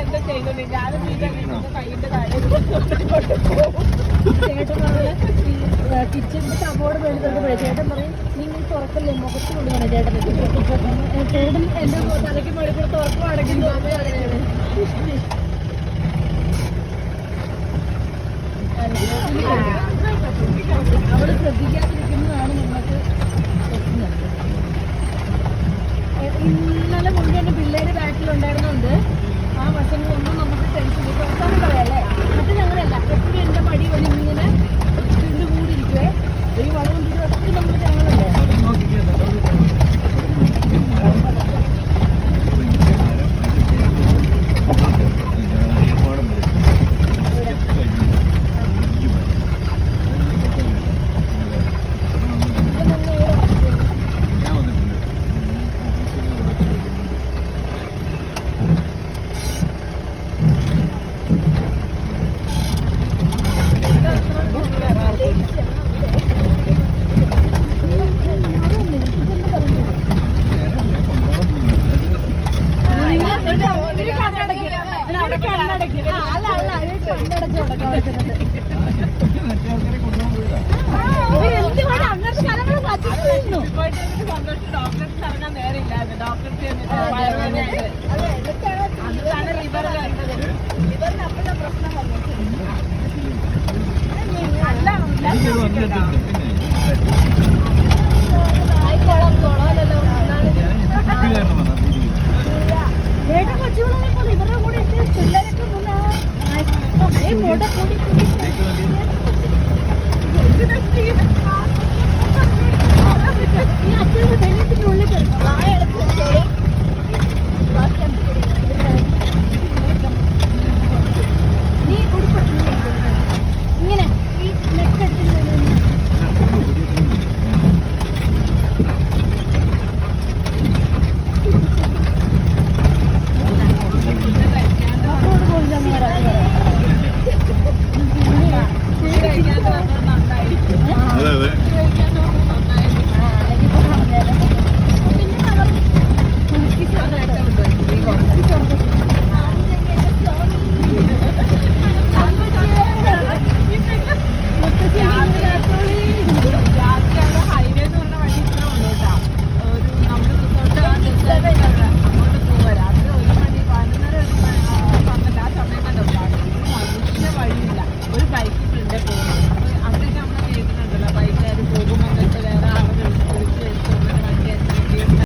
എന്താ ചെയ്യുന്നത് ഞാനും കൈയിന്റെ കാര്യം ചേട്ടൻ പറഞ്ഞ കിച്ചണിന്റെ കബോർഡ് മേടിച്ചോണ്ട് ചേട്ടൻ പറയും നിങ്ങൾ തുറക്കല്ലേ മുഖത്ത് കൊണ്ടുപോകണം ചേട്ടൻ ചേട്ടൻ എന്റെ തലയ്ക്ക് മേടിക്കൂടെ തുറക്കുവാണെങ്കിൽ അവള് ശ്രദ്ധിക്കാതിരിക്കുന്നതാണ് നിങ്ങൾക്ക് ഇന്നലെ മുന്നേ എന്റെ പിള്ളേര് ബാക്കിലുണ്ടായിരുന്നുണ്ട് ആ വശങ്ങളൊന്നും നമുക്ക് ടെൻഷൻ പുറത്താണ് പറയാല്ലേ മറ്റേ ഞങ്ങളല്ല എപ്പോഴും എന്റെ മടി വഴി ഇങ്ങനെ ചുണ്ട് കൂടിയിരിക്കുവേ ഈ വളം ഒത്തിരി നമുക്ക് ഞങ്ങളല്ലേ കണ്ണടക്കി